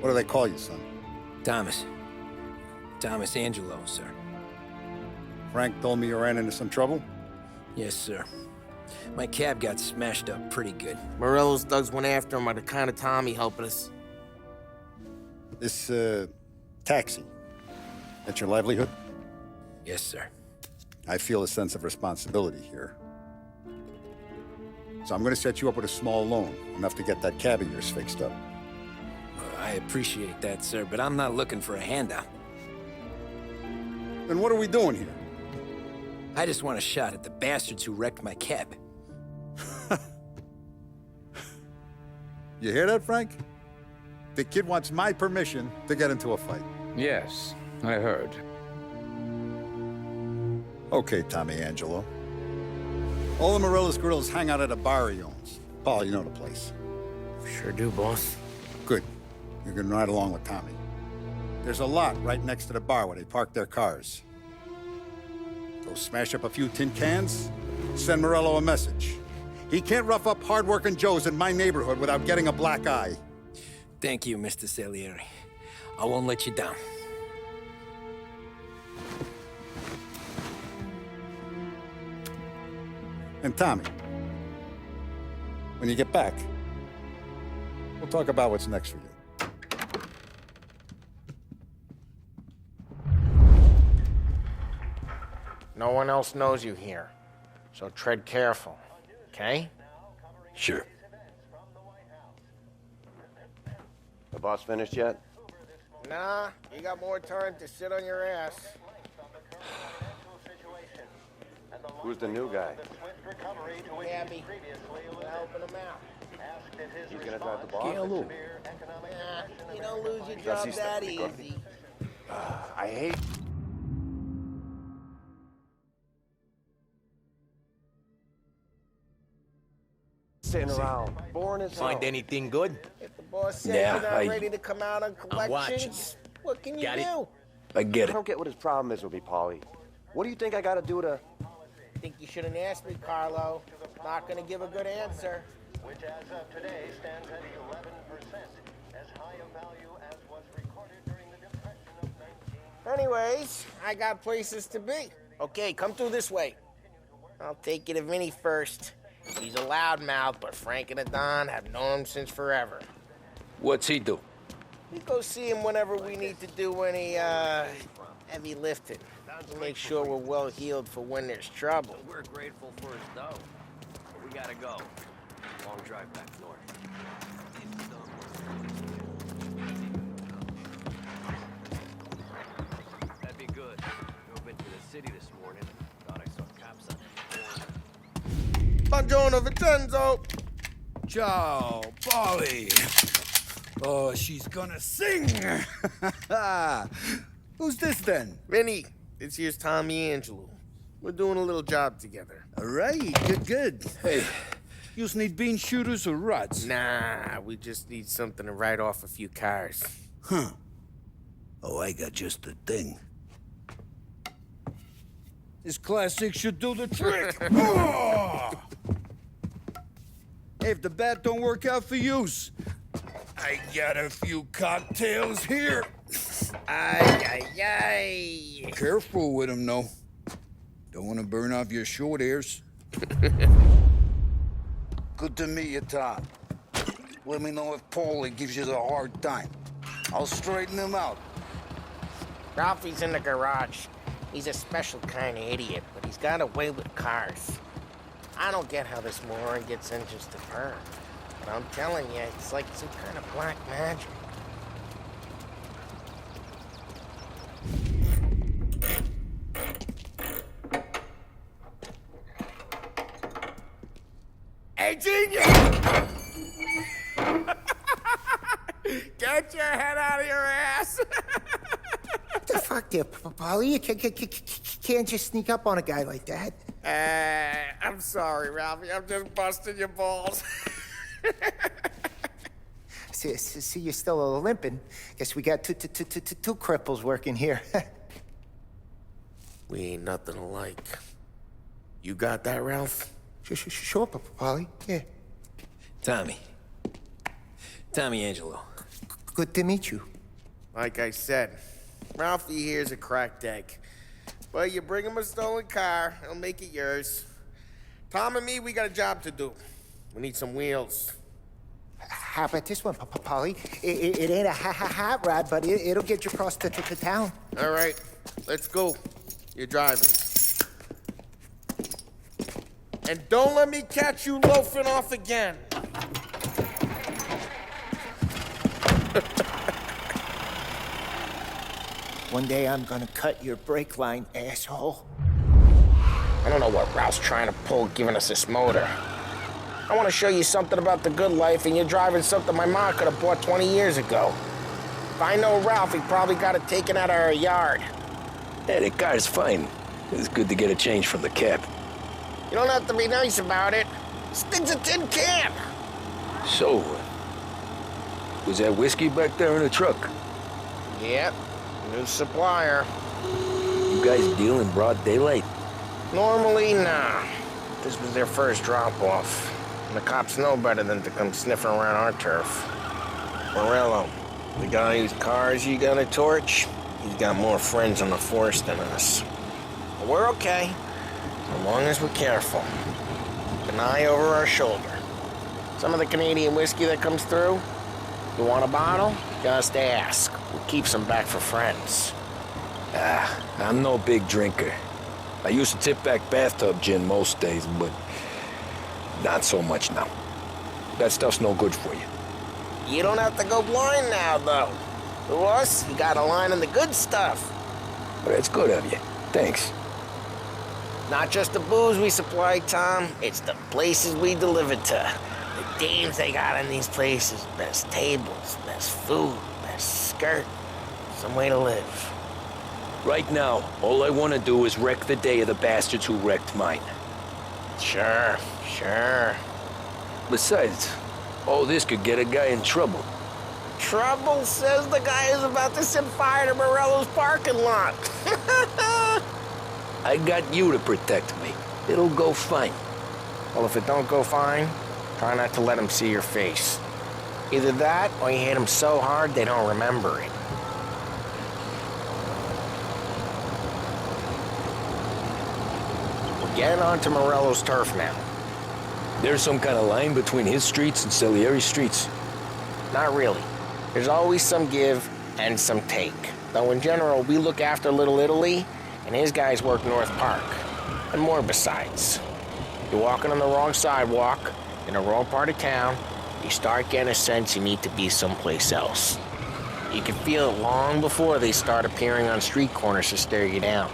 What do they call you, son? Thomas. Thomas Angelo, sir. Frank told me you ran into some trouble? Yes, sir. My cab got smashed up pretty good. Morello's thugs went after him on account of Tommy helping us. This, taxi. That's your livelihood? Yes, sir. I feel a sense of responsibility here. So I'm gonna set you up with a small loan, enough to get that cab of yours fixed up. I appreciate that, sir, but I'm not looking for a handout. Then what are we doing here? I just want a shot at the bastards who wrecked my cab. You hear that, Frank? The kid wants my permission to get into a fight. Yes, I heard. Okay, Tommy Angelo. All the Morella's girls hang out at a bar he owns. Paul, you know the place. Sure do, boss. Good. You're gonna ride along with Tommy. There's a lot right next to the bar where they park their cars. Go smash up a few tin cans, send Morello a message. He can't rough up hard-working Joes in my neighborhood without getting a black eye. Thank you, Mr. Salieri. I won't let you down. And Tommy, when you get back, we'll talk about what's next for you. No one else knows you here, so tread careful, okay? Sure. The boss finished yet? Nah, you got more time to sit on your ass. Who's the new guy? Gabby, helping him out. He's gonna drive the boss? Hello. Nah, you don't lose your job Racista, that rico. easy. I hate... Sitting around, boring as hell. Find anything good? If the boss says Yeah, you're not I- ready to come out on collections, what can you Got it. do? I get I it. don't get what his problem is with me, Paulie. What do you think I gotta do to... Think you shouldn't ask me, Carlo. Not gonna give a good answer. Which as of today stands at 11%, as high a value as was recorded during the Depression of 19... Anyways, I got places to be. Okay, come through this way. I'll take you to Vinny first. He's a loudmouth, but Frank and the Don have known him since forever. What's he do? We go see him whenever we need to do any, heavy lifting. To make sure we're well healed for when there's trouble. We're grateful for his dough. But we gotta go. Long drive back north. That'd be good. Drove into the city this morning. Thought I saw cops on the Buongiorno, Vincenzo! Ciao, Polly. Oh, she's gonna sing. Who's this then? Vinny, this here's Tommy Angelo. We're doing a little job together. All right, good. Hey, you need bean shooters or rods? Nah, we just need something to write off a few cars. Huh. Oh, I got just the thing. This classic should do the trick. Oh! Hey, if the bat don't work out for yous, I got a few cocktails here. Ay. Careful with them, though. Don't want to burn off your short hairs. Good to meet you, Tom. Let me know if Paulie gives you the hard time. I'll straighten him out. Ralphie's in the garage. He's a special kind of idiot, but he's got a way with cars. I don't get how this moron gets engines to burn. But I'm telling you, it's like some kind of black magic. Hey, genius! Get your head out of your ass! What the fuck there, Polly? You can't just sneak up on a guy like that. I'm sorry, Ralphie. I'm just busting your balls. See, you're still limping. Guess we got two cripples working here. We ain't nothing alike. You got that, Ralph? Sure, Polly. Yeah. Tommy. Tommy Angelo. Good to meet you. Like I said, Ralphie here's a cracked egg. But you bring him a stolen car, he'll make it yours. Tom and me, we got a job to do. We need some wheels. How about this one, Polly? It ain't a hot rod, but it'll get you across to town. All right, let's go. You're driving. And don't let me catch you loafing off again. One day I'm gonna cut your brake line, asshole. I don't know what Ralph's trying to pull giving us this motor. I want to show you something about the good life, and you're driving something my mom could have bought 20 years ago. If I know Ralph, he probably got it taken out of our yard. Yeah, the car's fine. It's good to get a change from the cab. You don't have to be nice about it. This thing's a tin can. So, was that whiskey back there in the truck? Yep, new supplier. You guys deal in broad daylight? Normally, nah. This was their first drop-off. And the cops know better than to come sniffing around our turf. Morello, the guy whose cars you got a torch, he's got more friends on the force than us. But we're okay, as long as we're careful. Keep an eye over our shoulder. Some of the Canadian whiskey that comes through, you want a bottle? Just ask. We'll keep some back for friends. I'm no big drinker. I used to tip back bathtub gin most days, but not so much now. That stuff's no good for you. You don't have to go blind now, though. To us, you got a line on the good stuff. But it's good of you. Thanks. Not just the booze we supply, Tom. It's the places we deliver to. The dames they got in these places. Best tables, best food, best skirt. Some way to live. Right now, all I want to do is wreck the day of the bastards who wrecked mine. Sure. Besides, all this could get a guy in trouble. Trouble, says the guy who's about to set fire to Morello's parking lot. I got you to protect me. It'll go fine. Well, if it don't go fine, try not to let them see your face. Either that, or you hit them so hard they don't remember it. We're getting onto Morello's turf now. There's some kind of line between his streets and Salieri's streets. Not really. There's always some give and some take. Though in general, we look after Little Italy, and his guys work North Park. And more besides. You're walking on the wrong sidewalk, in the wrong part of town, you start getting a sense you need to be someplace else. You can feel it long before they start appearing on street corners to stare you down.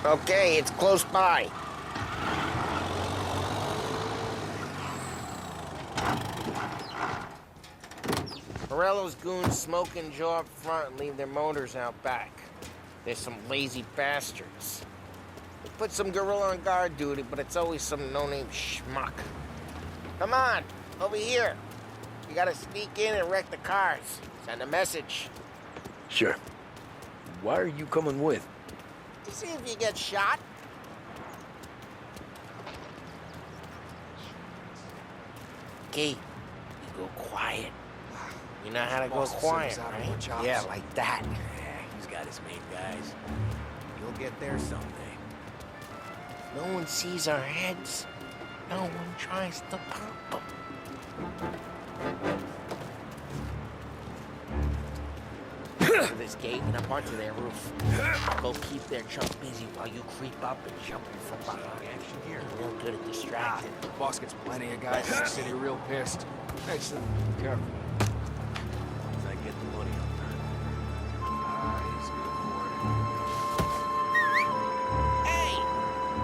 Okay, it's close by. Morello's goons smoke and jaw up front and leave their motors out back. They're some lazy bastards. They put some gorilla on guard duty, but it's always some no-name schmuck. Come on, over here. You gotta sneak in and wreck the cars. Send a message. Sure. Why are you coming with? To see if you get shot. Okay, you go quiet. You know how to go quiet, right? Yeah, like that. Yeah, he's got his main guys. You'll get there someday. No one sees our heads. No one tries to pop them. To this gate and up onto their roof. Go keep their chump busy while you creep up and jump in from behind. Action here. Real good at distracting. Boss gets plenty of guys in the city real pissed. Makes them careful. Once I get the money, I'll turn it. He's good for it. Hey!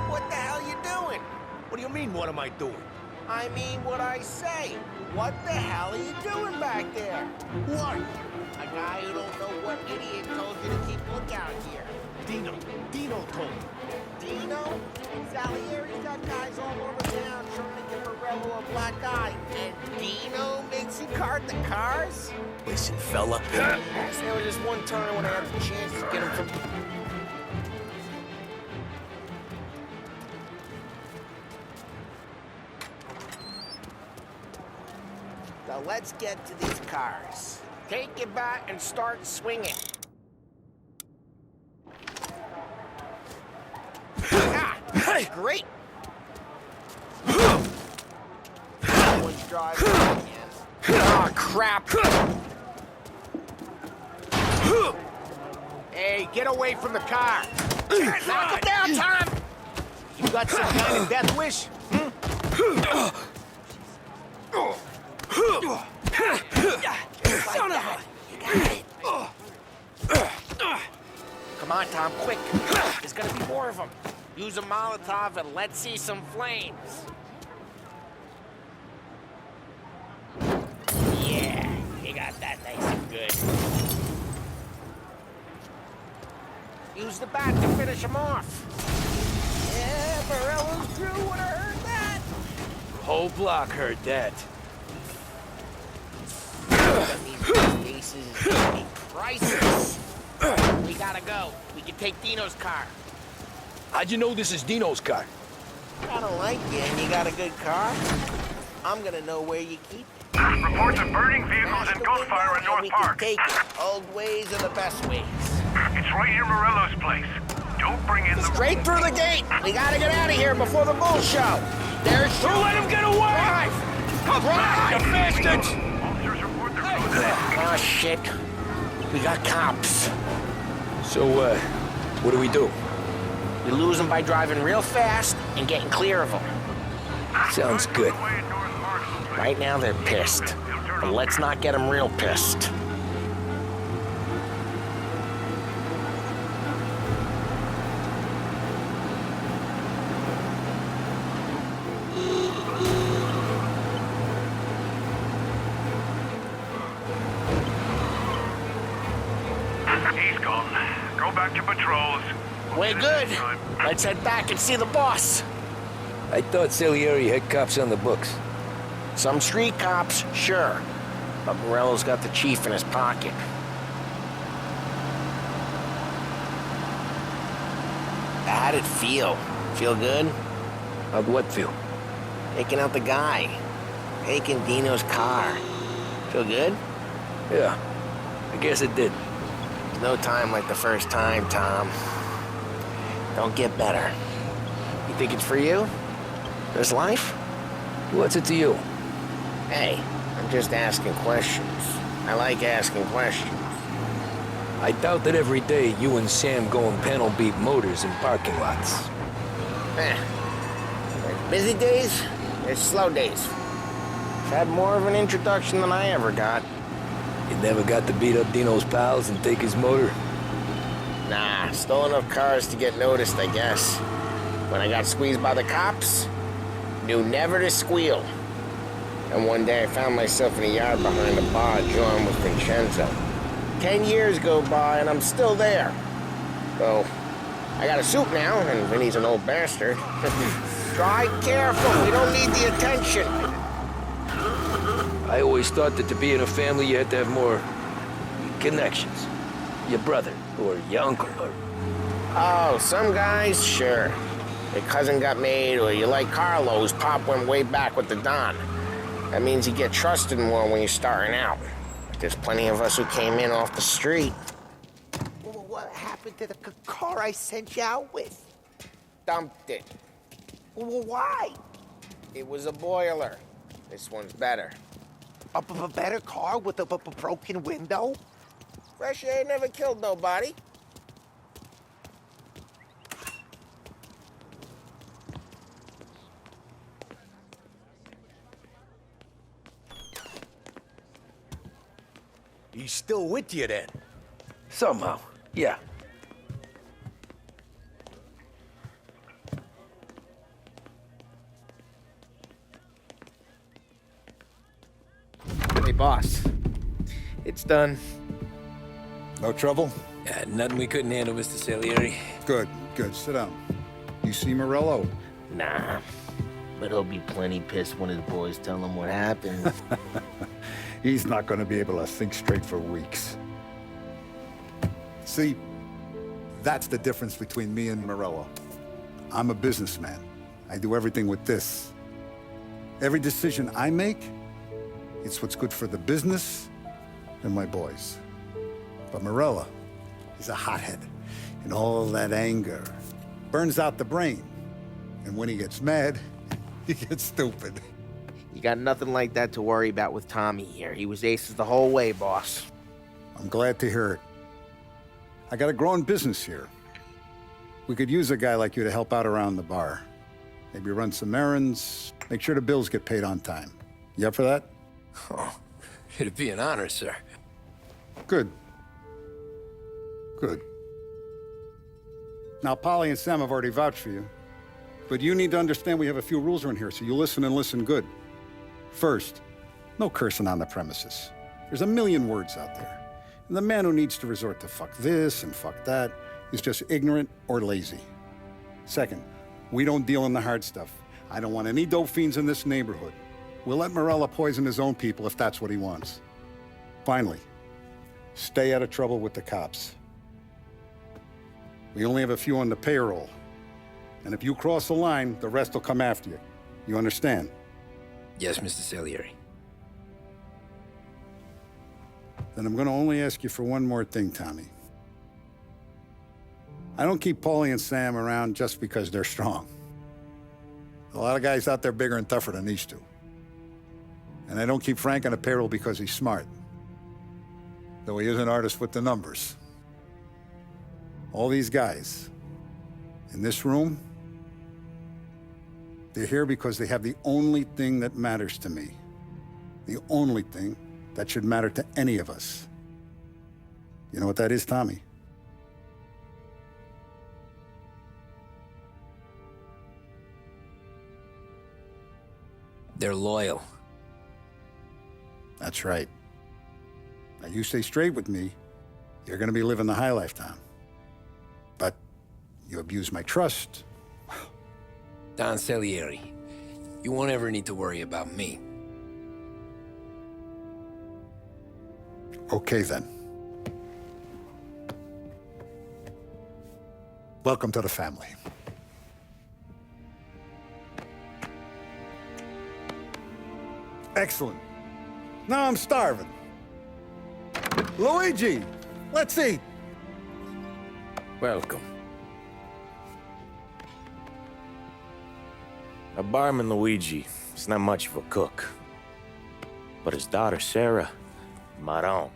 What the hell you doing? What do you mean, what am I doing? I mean what I say. What the hell are you doing back there? What? A guy who don't know what idiot told you to keep lookout here. Dino told me. Dino? Salieri's got guys all over town trying to give Morello a black eye. And Dino makes you card the cars? Listen, fella. There was just one time when I had the chance to get him from... Now let's get to these cars. Take your bat and start swinging. Ah, that's great. Someone's driving again. Oh, crap. Hey, get away from the car. Knock it down, Tom. You got some kind of death wish? Son of a... You got it. Come on, Tom, quick. There's gonna be more of them. Use a Molotov and let's see some flames. Yeah, you got that nice and good. Use the bat to finish him off. Yeah, Morello's crew would have heard that. Whole block heard that. These faces is priceless. We gotta go. We can take Dino's car. How'd you know this is Dino's car? I don't like you and you got a good car. I'm gonna know where you keep it. Reports of burning vehicles and gunfire in North We Park. can take it. Old ways are the best ways. It's right near Morello's place. Don't bring in the... Straight through the gate. We gotta get out of here before the bull show. There's... Don't let him get away! Drive! You bastards! Officers report their... Oh, shit. We got cops. So, what do we do? You lose them by driving real fast and getting clear of them. Sounds good. Right now they're pissed, but let's not get them real pissed. He's gone. Go back to patrols. We're good. Let's head back and see the boss. I thought Salieri had cops on the books. Some street cops, sure. But Morello's got the chief in his pocket. How'd it feel? Feel good? How'd what feel? Taking out the guy. Taking Dino's car. Feel good? Yeah, I guess it did. There's no time like the first time, Tom. Don't get better. You think it's for you? This life? What's it to you? Hey, I'm just asking questions. I like asking questions. I doubt that every day you and Sam go and panel beat motors in parking lots. There's busy days, there's slow days. I've had more of an introduction than I ever got. You never got to beat up Dino's pals and take his motor? Nah, stole enough cars to get noticed, I guess. When I got squeezed by the cops, knew never to squeal. And one day I found myself in a yard behind a bar drawn with Vincenzo. 10 years go by and I'm still there. So, I got a suit now, and Vinny's an old bastard. Drive careful, we don't need the attention. I always thought that to be in a family you had to have more connections. Your brother, or your uncle, or... Oh, some guys, sure. Your cousin got made, or you like Carlos, Pop went way back with the Don. That means you get trusted more when you're starting out. There's plenty of us who came in off the street. Well, what happened to the car I sent you out with? Dumped it. Well, why? It was a boiler. This one's better. A better car with a broken window? Fresh air never killed nobody. He's still with you then? Somehow, yeah. Hey, boss. It's done. No trouble? Yeah, nothing we couldn't handle, Mr. Salieri. Good, good. Sit down. You see Morello? Nah, but he'll be plenty pissed when his boys tell him what happened. He's not going to be able to think straight for weeks. See, that's the difference between me and Morello. I'm a businessman. I do everything with this. Every decision I make It's what's good for the business and my boys. But Morella, he's a hothead. And all that anger burns out the brain. And when he gets mad, he gets stupid. You got nothing like that to worry about with Tommy here. He was aces the whole way, boss. I'm glad to hear it. I got a growing business here. We could use a guy like you to help out around the bar. Maybe run some errands, make sure the bills get paid on time. You up for that? Oh, it'd be an honor, sir. Good. Good. Now, Polly and Sam have already vouched for you. But you need to understand we have a few rules around here, so you listen and listen good. First, no cursing on the premises. There's a million words out there. And the man who needs to resort to fuck this and fuck that is just ignorant or lazy. Second, we don't deal in the hard stuff. I don't want any dope fiends in this neighborhood. We'll let Morella poison his own people if that's what he wants. Finally, stay out of trouble with the cops. We only have a few on the payroll. And if you cross the line, the rest will come after you. You understand? Yes, Mr. Salieri. Then I'm gonna only ask you for one more thing, Tommy. I don't keep Paulie and Sam around just because they're strong. A lot of guys out there bigger and tougher than these two. And I don't keep Frank on the payroll because he's smart. Though he is an artist with the numbers. All these guys in this room, they're here because they have the only thing that matters to me. The only thing that should matter to any of us. You know what that is, Tommy? They're loyal. That's right. Now, you stay straight with me, you're gonna be living the high life, Tom. But you abuse my trust. Don Salieri, you won't ever need to worry about me. Okay, then. Welcome to the family. Excellent. Now I'm starving. Luigi, let's eat. Welcome. A barman Luigi is not much of a cook. But his daughter Sarah, Maron.